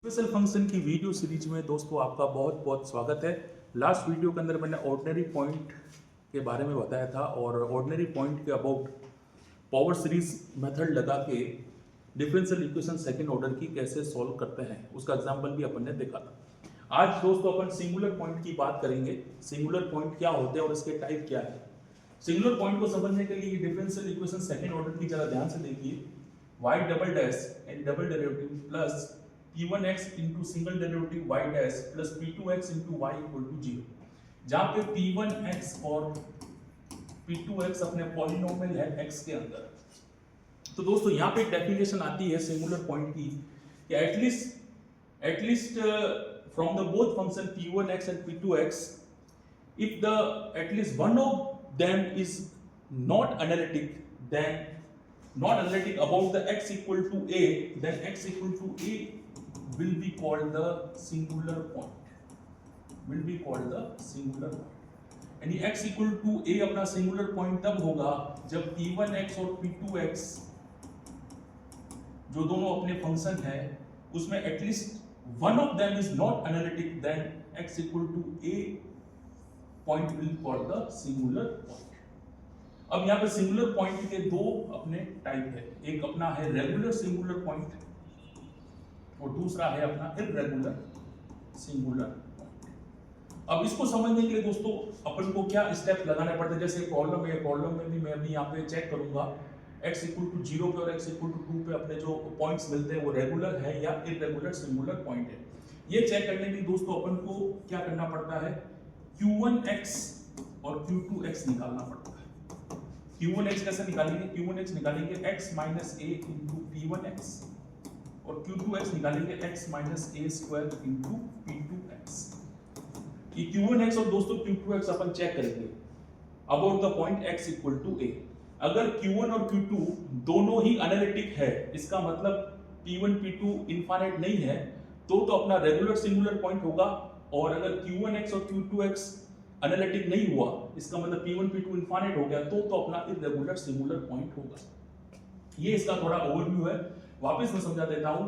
Special function की video series में दोस्तों आपका बहुत बहुत स्वागत है। लास्ट वीडियो के अंदर मैंने ऑर्डिनरी पॉइंट के बारे में बताया था और ऑर्डिनरी पॉइंट के अबाउट पावर सीरीज मेथड लगा के डिफरेंशियल इक्वेशन सेकंड ऑर्डर की कैसे सॉल्व करते हैं उसका एग्जांपल भी अपन ने देखा था। आज दोस्तों अपन सिंगुलर पॉइंट की बात करेंगे। सिंगुलर पॉइंट क्या होते हैं और इसके टाइप क्या है। सिंगुलर पॉइंट को समझने के लिए डिफरेंशियल इक्वेशन सेकंड ऑर्डर की जरा ध्यान से देखिए। y double dash and double derivative plus p1x into single derivative y dash plus p2x into y equal to 0, जहाँ पे p1x और p2x अपने पॉलिनोमियल है x के अंदर। तो दोस्तों यहाँ पे एक डेफिनेशन आती है सिंगुलर पॉइंट की कि at least from the both function p1x and p2x if the at least one of them is not analytic about the x equal to a, then x equal to a will be called the singular point, यानी x equal to a अपना singular point तब होगा जब p1x और p2x जो दोनों अपने function है उसमें at least one of them is not analytic, then x equal to a point will be called the singular point। अब यहाँ पे सिंगुलर पॉइंट के दो अपने टाइप है, एक अपना है रेगुलर सिंगुलर पॉइंट और दूसरा है अपना इर्रेगुलर सिंगुलर पॉइंट। अब इसको समझने के लिए दोस्तों अपन को क्या स्टेप लगाने पड़ते हैं। जैसे प्रॉब्लम में भी मैं अभी यहाँ पे चेक करूंगा x इक्वल टू 0 पे और x इक्वल टू 2 पे अपने जो पॉइंट्स मिलते हैं वो रेगुलर है या इर्रेगुलर सिंगुलर पॉइंट है। ये चेक करने के लिए दोस्तों अपन को क्या करना पड़ता है, q1x और q2x निकालना पड़ता है। q1x कैसे निकालेंगे, q1x निकालेंगे x minus a into p1x और q2x निकालेंगे x minus a square into p2x। ये q1x और दोस्तों q2x अपन चेक करेंगे about the point x equal to a। अगर q1 और q2 दोनों ही एनालिटिक है, इसका मतलब p1 p2 इनफाइनाइट नहीं है, तो अपना रेगुलर सिंगुलर पॉइंट होगा। और अगर q1x और q2x एनालिटिक नहीं हुआ, इसका मतलब p1 p2 इनफाइनाइट हो गया, तो अपना इर्रेगुलर सिंगुलर पॉइंट होगा। ये इसका थोड़ा ओवरव्यू है, वापस मैं समझा देता हूं।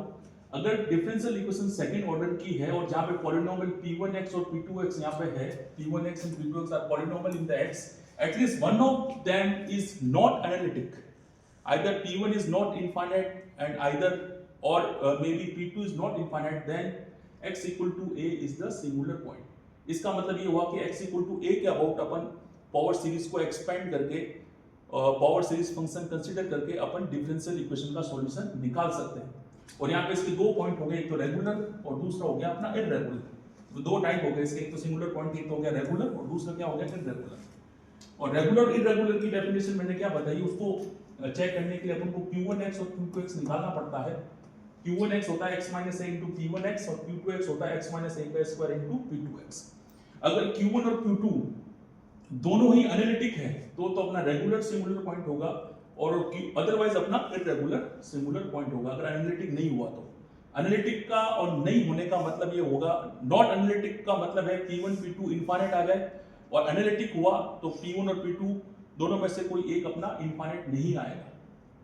अगर डिफरेंशियल इक्वेशन सेकंड ऑर्डर की है और जहां पे पॉलिनोमियल p1x और p2x यहां पे है, p1x and p2x are polynomial in the x, at least one of them is not analytic, either p1 is not infinite and either और maybe p2 is not infinite, then x equal to a is the singular point. इसका मतलब ये हुआ कि x equal to a के about अपन power series को expand करके पावर सीरीज फंक्शन कंसीडर करके अपन डिफरेंशियल इक्वेशन का सॉल्यूशन निकाल सकते हैं। और यहाँ पे इसके दो पॉइंट हो गए, एक तो रेगुलर और दूसरा हो गया अपना इर्रेगुलर। तो दो टाइप हो गए इसके, एक तो सिंगुलर पॉइंट, एक तो हो गया रेगुलर और दूसरा क्या हो गया इर्रेगुलर। और रेगुलर इर्रेगुलर की डेफिनेशन मैंने क्या बताई, उसको चेक करने के लिए अपन को q1x और q2x निकालना पड़ता है। q1x होता है x minus a into p1x और q2x होता है x माइनस a का स्क्वायर इंटू p2x। अगर q1 और q2 दोनों ही एनालिटिक है तो अपना रेगुलर सिंगुलर पॉइंट होगा और अदरवाइज अपना इर्रेगुलर सिंगुलर पॉइंट होगा। अगर एनालिटिक नहीं हुआ तो एनालिटिक का और नहीं होने का मतलब ये होगा, नॉट एनालिटिक का मतलब है p1 p2 इनफाइनाइट आ जाए, और एनालिटिक हुआ तो p1 और p2 दोनों में से कोई एक अपना इनफाइनाइट नहीं आएगा,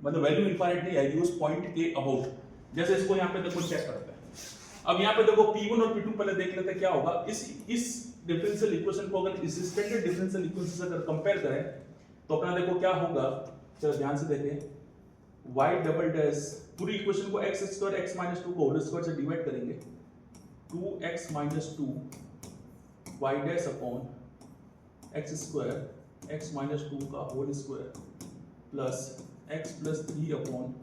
मतलब वैल्यू इनफाइनाइट नहीं आएगी उस पॉइंट के अबाउट। जैसे इसको यहाँ पे देखो चेक करते हैं। अब यहाँ पे देखो p1 और p2 पहले देख लेते हैं क्या होगा। इस डिफरेंशियल इक्वेशन को अगर इस स्टैंडर्ड डिफरेंशियल इक्वेशन से अगर कंपेयर करें तो अपना देखो क्या होगा, चलो ध्यान से देखें। y डबल डैश पूरी इक्वेशन को x स्क्वायर x माइनस 2 को होल स्क्वायर से डिवाइड करेंगे, 2x minus 2 y dash upon x square x minus 2 का whole square plus x plus 3 upon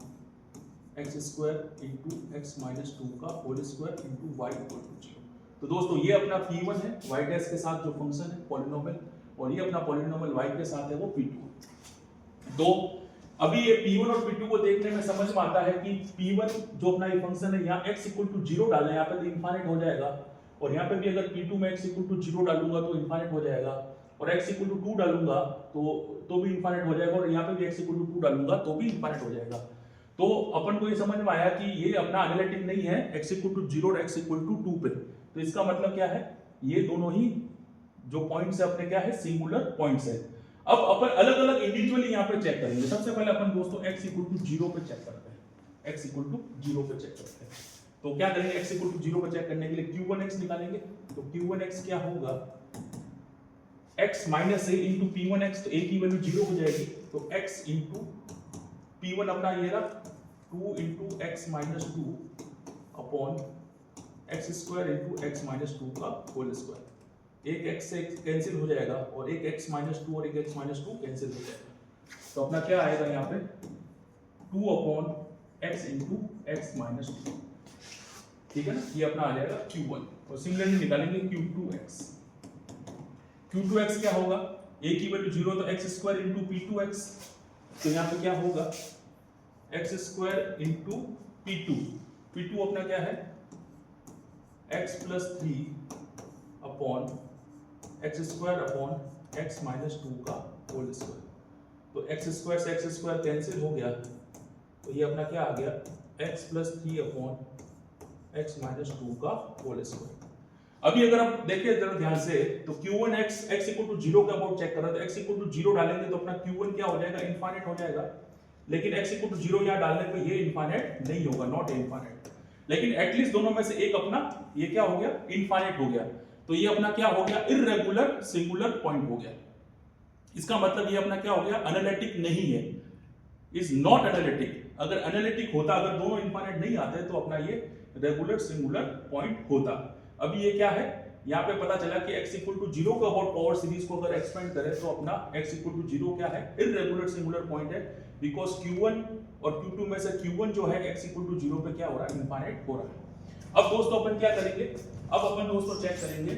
x square into x minus 2 का whole square into y equal to 0। तो दोस्तों ये अपना p1 है y डैश के साथ जो फंक्शन है पॉलिनोमियल, और ये अपना पॉलिनोमियल y के साथ है वो p2। तो अभी ये p1 और p2 को देखने में समझ में आता है कि p1 जो अपना ये फंक्शन है यहाँ x इक्वल टू 0 डालें, यहाँ पे तो इनफाइनाइट हो जाएगा, और यहाँ पे भी अगर p2 में x इक्वल टू 0 डालूंगा तो इनफाइनाइट हो जाएगा, और x इक्वल टू 2 डालूंगा तो भी इनफाइनाइट हो जाएगा, और यहाँ पे भी x इक्वल टू 2 डालूंगा तो भी इनफाइनाइट हो जाएगा। तो अपन को ये समझ में आया कि ये अपना एनालिटिक नहीं है x इक्वल टू 0 और x इक्वल टू 2 पे। तो इसका मतलब क्या है, ये दोनों ही जो पॉइंट्स है अपने क्या है, सिंगुलर पॉइंट्स है। अब अपन अलग अलग इंडिविजुअली यहाँ पे चेक करेंगे। सबसे पहले अपन दोस्तों x इक्वल टू 0 पे चेक करते हैं, x इक्वल टू 0 पे चेक करते हैं। तो क्या करेंगे, x इक्वल टू 0 पर चेक करने के लिए q1x निकालेंगे। तो q1x क्या होगा, x माइनस ए इंटू p1x, तो a की वैल्यू 0 हो जाएगी, तो x इंटू p1 अपना ये रहा 2 into x minus 2 upon x square into x minus 2 का होल स्क्वायर। एक x से कैंसिल हो जाएगा और एक x माइनस 2 और एक x माइनस 2 कैंसिल हो जाएगा, तो अपना क्या आएगा यहाँ पे 2 upon x into x minus 2, ठीक है ना, ये अपना आ जाएगा q1। और सिमिलरली निकालेंगे q2x। q2x क्या होगा, a की वैल्यू 0 तो एक्स स्क्वायर इंटू p2x, तो यहाँ पे क्या होगा एक्स स्क्वायर इंटू p2 अपना क्या है x plus 3 upon x square upon x minus 2 का होल स्क्वायर। तो एक्स स्क्वायर से एक्स स्क्वायर कैंसिल हो गया, तो ये अपना क्या आ गया x plus 3 upon x minus 2 का होल स्क्वायर। अभी अगर आप देखिए जरा ध्यान से, तो q1x x इक्वल टू 0 का अबाउट चेक कर रहा है, तो x इक्वल टू 0 डालेंगे तो अपना q1 क्या हो जाएगा, इनफाइनाइट हो जाएगा। लेकिन x इक्वल टू 0 यहाँ डालने पे ये इनफाइनाइट नहीं होगा, नॉट इनफाइनाइट। लेकिन एटलीस्ट दोनों में से एक अपना ये क्या हो गया, इनफाइनाइट हो गया। तो ये अपना क्या हो गया, इर्रेगुलर सिंगुलर पॉइंट हो गया। इसका मतलब ये अपना क्या हो गया, एनालिटिक नहीं है, इज नॉट एनालिटिक। अगर एनालिटिक होता, अगर दोनों इनफाइनाइट नहीं आते तो अपना ये रेगुलर सिंगुलर पॉइंट होता। अभी ये क्या है, यहाँ पे पता चला कि x इक्वल टू 0 का अबाउट पावर सीरीज को अगर एक्सपेंड करें तो अपना x इक्वल टू 0 क्या है, इर्रेगुलर सिंगुलर पॉइंट है, बिकॉज q1 और q2 में से q1 जो है x इक्वल टू 0 पे क्या हो रहा है, इनफाइनाइट हो रहा है। अब दोस्तों अपन क्या करेंगे, अब अपन दोस्तों चेक करेंगे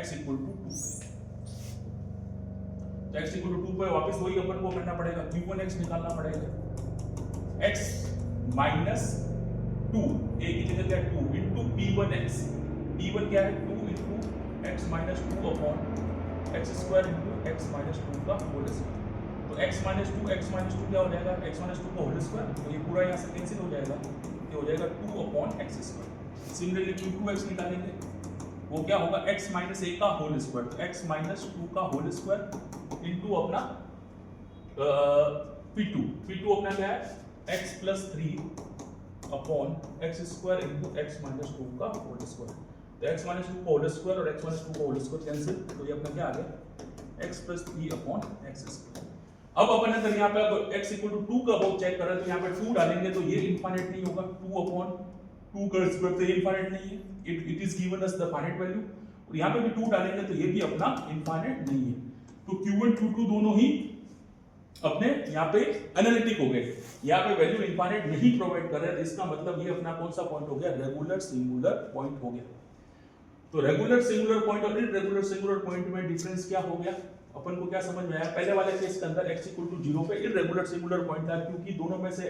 x इक्वल टू 2 पे। तो x इक्वल टू 2 पे वापस वही अपन को करना पड़ेगा, q1x निकालना पड़ेगा, x माइनस 2 a की जगह क्या 2 इंटू p1x, p1 क्या है 2 into x minus 2 upon x square into x minus 2 का होल स्क्वायर। तो x माइनस 2 क्या हो जाएगा, x माइनस 2 का होल स्क्वायर, तो ये पूरा यहाँ से कैंसिल हो जाएगा, ये हो जाएगा 2 upon x square. Similarly q2x निकालेंगे, वो क्या होगा x माइनस a का होल स्क्वायर, तो x माइनस 2 का होल स्क्वायर इंटू अपना p2 अपना क्या है x plus 3 upon x square into x minus 2 का होल स्क्वायर। तो x माइनस 2 का होल स्क्वायर और x माइनस 2 का होल स्क्वायर कैंसिल, तो ये अपना क्या आ गया x plus 3 upon x square. अब अपन अगर यहाँ पे अब x इक्वल टू 2 का अबाउट चेक कर रहे हैं, तो यहाँ पे 2 डालेंगे तो ये इनफाइनाइट नहीं होगा, 2 अपॉन 2 का स्क्वायर तो ये इनफाइनाइट नहीं है, it is given us the finite value. और यहाँ पे भी 2 डालेंगे तो ये भी अपना इनफाइनाइट नहीं है। तो q1 q2 दोनों ही अपने यहाँ पे एनालिटिक हो गए, यहाँ पे वैल्यू इनफाइनाइट नहीं प्रोवाइड कर रहे हैं, इसका मतलब ये अपना कौन सा पॉइंट हो गया, रेगुलर सिंगुलर पॉइंट हो गया। तो रेगुलर सिंगुलर पॉइंट और इर्रेगुलर सिंगुलर पॉइंट में डिफरेंस क्या हो गया, अपन को क्या समझ में आया, पहले वाले केस के अंदर x इक्वल टू 0 पे इर्रेगुलर सिंगुलर पॉइंट था, क्योंकि दोनों में से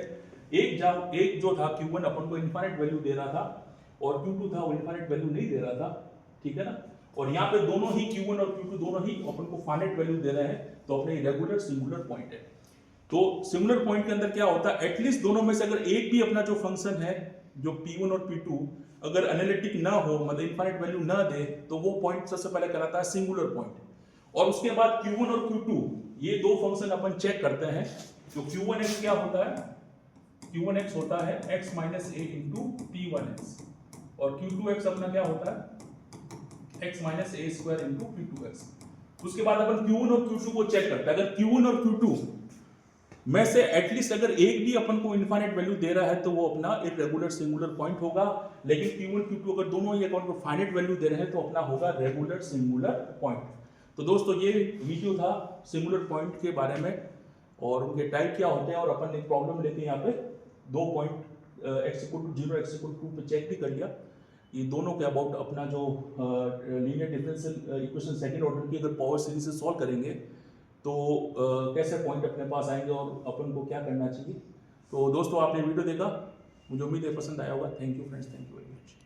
एक जो था q1 अपन को इनफाइनाइट वैल्यू दे रहा था और q2 था वो इनफाइनाइट वैल्यू नहीं दे रहा था, ठीक है ना। और यहाँ पे दोनों ही q1 और q2 दोनों ही अपन को फाइनाइट वैल्यू दे रहे हैं, तो अपने रेगुलर सिंगुलर पॉइंट है। तो सिंगुलर पॉइंट के अंदर क्या होता है, एटलीस्ट दोनों में से अगर एक भी अपना जो फंक्शन है जो p1 और p2 अगर एनालिटिक ना हो, मतलब इनफाइनाइट वैल्यू ना दे, तो वो पॉइंट सबसे पहले कहलाता है सिंगुलर पॉइंट। और उसके बाद q1 और q2 ये दो फंक्शन अपन चेक करते हैं। तो q1x क्या होता है, q1x होता है x minus a into p1x, और q2x अपना क्या होता है x minus a square into p2x। उसके बाद अपन q1 और q2 को चेक करते हैं, अगर q1 और q2 में से एटलीस्ट अगर एक भी अपन को इनफाइनाइट वैल्यू दे रहा है तो वो अपना इर्रेगुलर सिंगुलर पॉइंट होगा। लेकिन q1 q2 अगर दोनों ही अकाउंट को फाइनाइट वैल्यू दे रहे हैं तो अपना होगा रेगुलर सिंगुलर पॉइंट। तो दोस्तों ये वीडियो था सिंगुलर पॉइंट के बारे में और उनके टाइप क्या होते हैं, और अपन एक प्रॉब्लम लेके यहाँ पे दो point x equal to 0 x equal to 2 पे चेक भी कर लिया। ये दोनों के अबाउट अपना जो linear differential equation second order की अगर पावर सीरीज से सॉल्व करेंगे तो कैसे पॉइंट अपने पास आएंगे और अपन को क्या करना चाहिए। तो दोस्तों आपने वीडियो देखा, मुझे उम्मीद है पसंद आया होगा। Thank you friends, thank you very much.